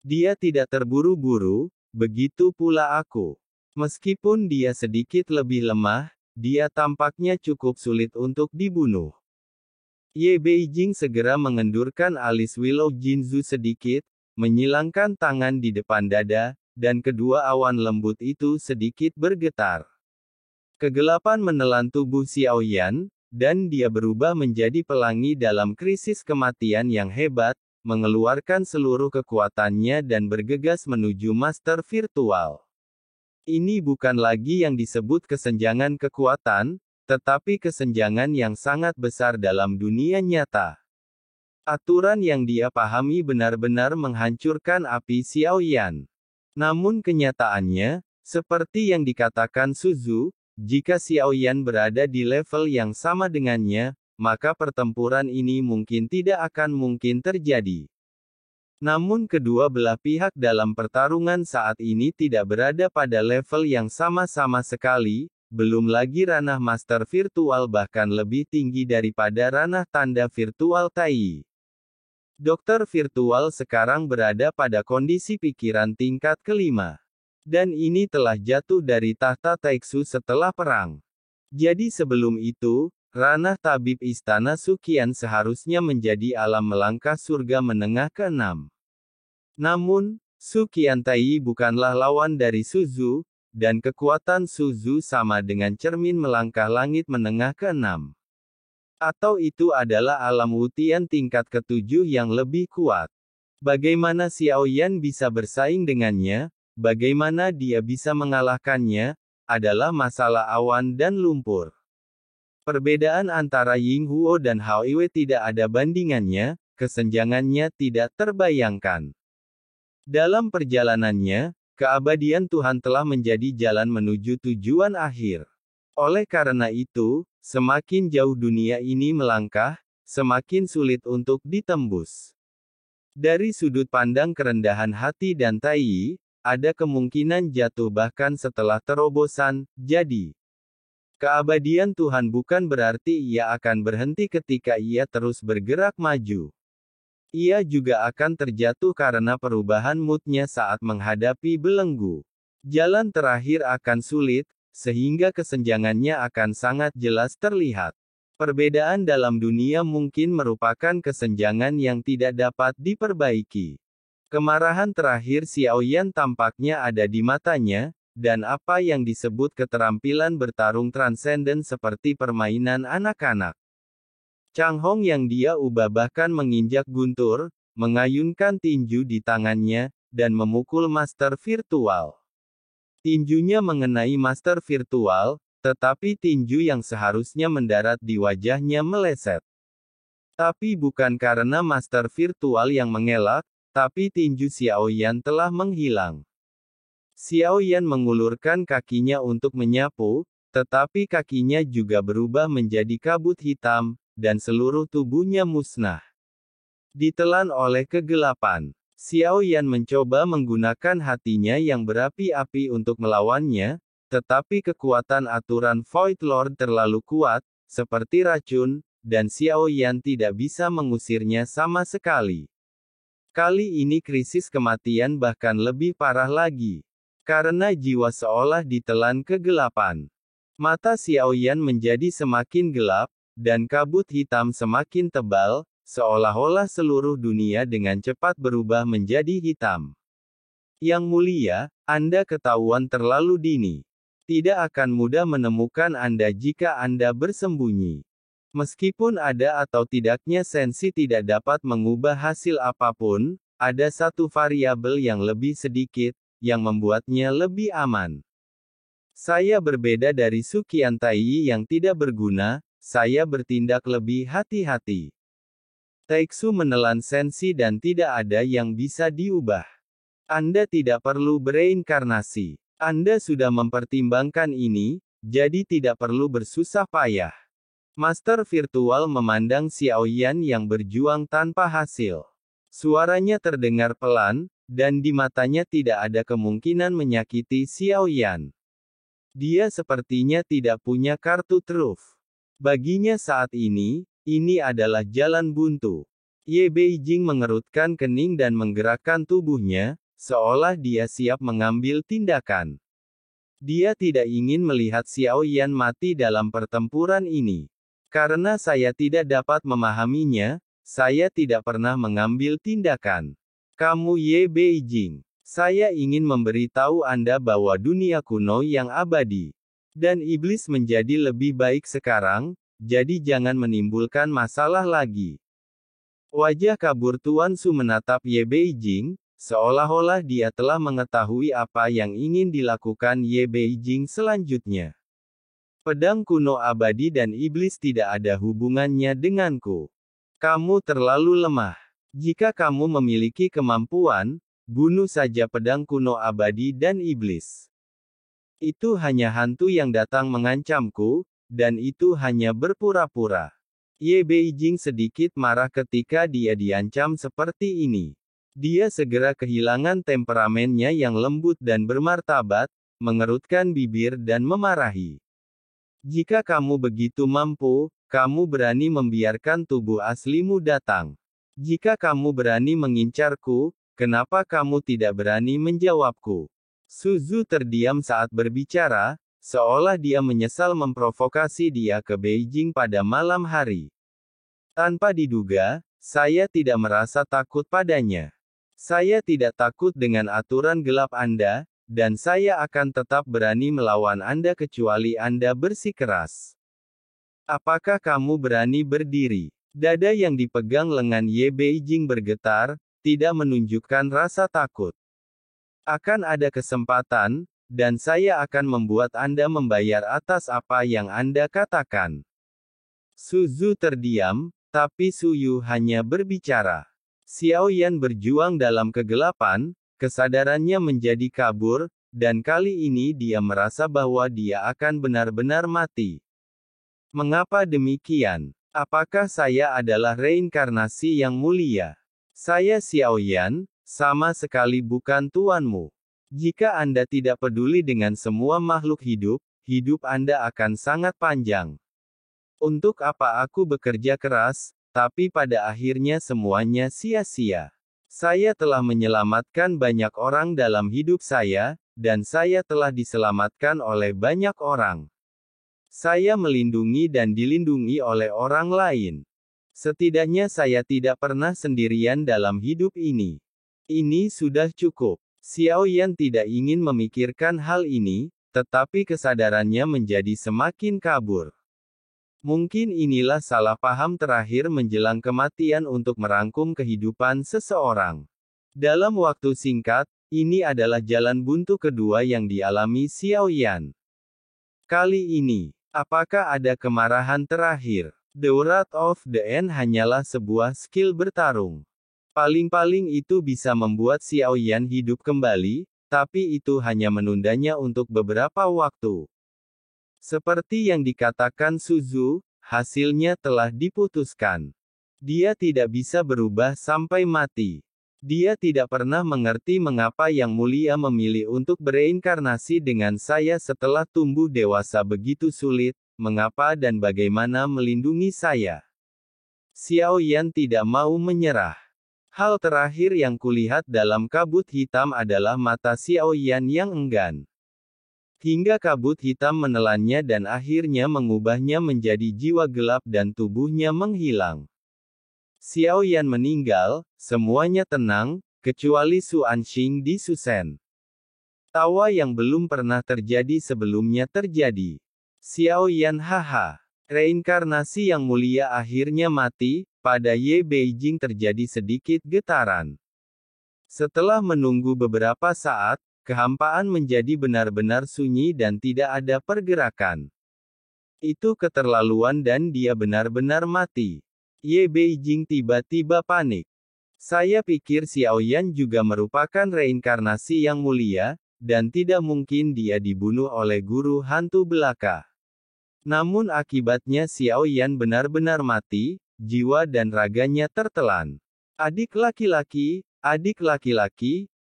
Dia tidak terburu-buru, begitu pula aku. Meskipun dia sedikit lebih lemah, dia tampaknya cukup sulit untuk dibunuh. Ye Beijing segera mengendurkan alis Willow Jinzu sedikit, menyilangkan tangan di depan dada, dan kedua awan lembut itu sedikit bergetar. Kegelapan menelan tubuh Xiao Yan, dan dia berubah menjadi pelangi dalam krisis kematian yang hebat, mengeluarkan seluruh kekuatannya dan bergegas menuju master virtual. Ini bukan lagi yang disebut kesenjangan kekuatan, tetapi kesenjangan yang sangat besar dalam dunia nyata. Aturan yang dia pahami benar-benar menghancurkan api Xiao Yan. Namun kenyataannya, seperti yang dikatakan Suzu, jika Xiao Yan berada di level yang sama dengannya, maka pertempuran ini mungkin tidak akan mungkin terjadi. Namun kedua belah pihak dalam pertarungan saat ini tidak berada pada level yang sama-sama sekali, belum lagi ranah master virtual bahkan lebih tinggi daripada ranah tanda virtual Tai. Dokter virtual sekarang berada pada kondisi pikiran tingkat kelima. Dan ini telah jatuh dari tahta Taiksu setelah perang. Jadi sebelum itu, ranah tabib istana Suqian seharusnya menjadi alam melangkah surga menengah ke-6. Namun, Suqian Tai bukanlah lawan dari Suzu, dan kekuatan Suzu sama dengan cermin melangkah langit menengah ke-6. Atau itu adalah alam wutian tingkat ke-7 yang lebih kuat. Bagaimana Xiao Yan bisa bersaing dengannya, bagaimana dia bisa mengalahkannya, adalah masalah awan dan lumpur. Perbedaan antara Ying Huo dan Hao Iwe tidak ada bandingannya, kesenjangannya tidak terbayangkan. Dalam perjalanannya, keabadian Tuhan telah menjadi jalan menuju tujuan akhir. Oleh karena itu, semakin jauh dunia ini melangkah, semakin sulit untuk ditembus. Dari sudut pandang kerendahan hati dan Tai, ada kemungkinan jatuh bahkan setelah terobosan, jadi. Keabadian Tuhan bukan berarti ia akan berhenti ketika ia terus bergerak maju. Ia juga akan terjatuh karena perubahan moodnya saat menghadapi belenggu. Jalan terakhir akan sulit, sehingga kesenjangannya akan sangat jelas terlihat. Perbedaan dalam dunia mungkin merupakan kesenjangan yang tidak dapat diperbaiki. Kemarahan terakhir Xiao Yan tampaknya ada di matanya, dan apa yang disebut keterampilan bertarung transenden seperti permainan anak-anak. Chang Hong yang dia ubah bahkan menginjak guntur, mengayunkan tinju di tangannya, dan memukul master virtual. Tinjunya mengenai master virtual, tetapi tinju yang seharusnya mendarat di wajahnya meleset. Tapi bukan karena master virtual yang mengelak, tapi tinju Xiao Yan telah menghilang. Xiao Yan mengulurkan kakinya untuk menyapu, tetapi kakinya juga berubah menjadi kabut hitam, dan seluruh tubuhnya musnah. Ditelan oleh kegelapan, Xiao Yan mencoba menggunakan hatinya yang berapi-api untuk melawannya, tetapi kekuatan aturan Void Lord terlalu kuat, seperti racun, dan Xiao Yan tidak bisa mengusirnya sama sekali. Kali ini krisis kematian bahkan lebih parah lagi. Karena jiwa seolah ditelan kegelapan. Mata Xiao Yan menjadi semakin gelap, dan kabut hitam semakin tebal, seolah-olah seluruh dunia dengan cepat berubah menjadi hitam. Yang mulia, Anda ketahuan terlalu dini. Tidak akan mudah menemukan Anda jika Anda bersembunyi. Meskipun ada atau tidaknya sensi tidak dapat mengubah hasil apapun, ada satu variabel yang lebih sedikit, yang membuatnya lebih aman. Saya berbeda dari Suqian Tai yang tidak berguna, saya bertindak lebih hati-hati. Taiksu menelan sensi dan tidak ada yang bisa diubah. Anda tidak perlu bereinkarnasi. Anda sudah mempertimbangkan ini, jadi tidak perlu bersusah payah. Master virtual memandang Xiao Yan yang berjuang tanpa hasil. Suaranya terdengar pelan, dan di matanya tidak ada kemungkinan menyakiti Xiao Yan. Dia sepertinya tidak punya kartu truf. Baginya saat ini adalah jalan buntu. Ye Beijing mengerutkan kening dan menggerakkan tubuhnya, seolah dia siap mengambil tindakan. Dia tidak ingin melihat Xiao Yan mati dalam pertempuran ini. Karena saya tidak dapat memahaminya, saya tidak pernah mengambil tindakan. Kamu Ye Beijing. Saya ingin memberitahu Anda bahwa dunia kuno yang abadi dan iblis menjadi lebih baik sekarang, jadi jangan menimbulkan masalah lagi. Wajah kabur Tuan Su menatap Ye Beijing, seolah-olah dia telah mengetahui apa yang ingin dilakukan Ye Beijing selanjutnya. Pedang kuno abadi dan iblis tidak ada hubungannya denganku. Kamu terlalu lemah. Jika kamu memiliki kemampuan, bunuh saja pedang kuno abadi dan iblis. Itu hanya hantu yang datang mengancamku, dan itu hanya berpura-pura. Ye Beijing sedikit marah ketika dia diancam seperti ini. Dia segera kehilangan temperamennya yang lembut dan bermartabat, mengerutkan bibir dan memarahi. Jika kamu begitu mampu, kamu berani membiarkan tubuh aslimu datang. Jika kamu berani mengincarku, kenapa kamu tidak berani menjawabku? Su Zhu terdiam saat berbicara, seolah dia menyesal memprovokasi dia ke Beijing pada malam hari. Tanpa diduga, saya tidak merasa takut padanya. Saya tidak takut dengan aturan gelap Anda, dan saya akan tetap berani melawan Anda kecuali Anda bersikeras. Apakah kamu berani berdiri? Dada yang dipegang lengan Ye Beijing bergetar, tidak menunjukkan rasa takut. Akan ada kesempatan, dan saya akan membuat Anda membayar atas apa yang Anda katakan. Su Zhu terdiam, tapi Su Yu hanya berbicara. Xiao Yan berjuang dalam kegelapan, kesadarannya menjadi kabur, dan kali ini dia merasa bahwa dia akan benar-benar mati. Mengapa demikian? Apakah saya adalah reinkarnasi yang mulia? Saya Xiao Yan, sama sekali bukan tuanmu. Jika Anda tidak peduli dengan semua makhluk hidup, hidup Anda akan sangat panjang. Untuk apa aku bekerja keras, tapi pada akhirnya semuanya sia-sia. Saya telah menyelamatkan banyak orang dalam hidup saya, dan saya telah diselamatkan oleh banyak orang. Saya melindungi dan dilindungi oleh orang lain. Setidaknya saya tidak pernah sendirian dalam hidup ini. Ini sudah cukup. Xiao Yan tidak ingin memikirkan hal ini, tetapi kesadarannya menjadi semakin kabur. Mungkin inilah salah paham terakhir menjelang kematian untuk merangkum kehidupan seseorang. Dalam waktu singkat, ini adalah jalan buntu kedua yang dialami Xiao Yan. Kali ini, apakah ada kemarahan terakhir? The Wrath of the End hanyalah sebuah skill bertarung. Paling-paling itu bisa membuat Xiao Yan hidup kembali, tapi itu hanya menundanya untuk beberapa waktu. Seperti yang dikatakan Su Zhu, hasilnya telah diputuskan. Dia tidak bisa berubah sampai mati. Dia tidak pernah mengerti mengapa Yang Mulia memilih untuk bereinkarnasi dengan saya setelah tumbuh dewasa begitu sulit, mengapa dan bagaimana melindungi saya. Xiao Yan tidak mau menyerah. Hal terakhir yang kulihat dalam kabut hitam adalah mata Xiao Yan yang enggan. Hingga kabut hitam menelannya dan akhirnya mengubahnya menjadi jiwa gelap dan tubuhnya menghilang. Xiao Yan meninggal, semuanya tenang, kecuali Su Anxing di Susen. Tawa yang belum pernah terjadi sebelumnya terjadi. Xiao Yan haha. Reinkarnasi yang mulia akhirnya mati, pada Ye Beijing terjadi sedikit getaran. Setelah menunggu beberapa saat, kehampaan menjadi benar-benar sunyi dan tidak ada pergerakan. Itu keterlaluan dan dia benar-benar mati. Ye Beijing tiba-tiba panik. Saya pikir Xiao Yan juga merupakan reinkarnasi yang mulia, dan tidak mungkin dia dibunuh oleh guru hantu belaka. Namun akibatnya Xiao Yan benar-benar mati, jiwa dan raganya tertelan. Adik laki-laki,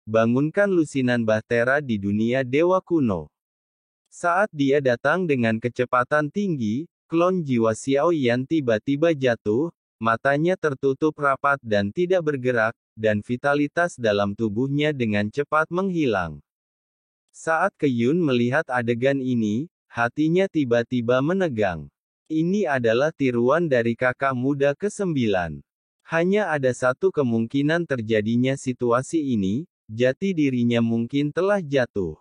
bangunkan lusinan Bahtera di dunia dewa kuno. Saat dia datang dengan kecepatan tinggi, klon jiwa Xiao Yan tiba-tiba jatuh, matanya tertutup rapat dan tidak bergerak, dan vitalitas dalam tubuhnya dengan cepat menghilang. Saat Keyun melihat adegan ini, hatinya tiba-tiba menegang. Ini adalah tiruan dari kakak muda ke-9. Hanya ada satu kemungkinan terjadinya situasi ini, jati dirinya mungkin telah jatuh.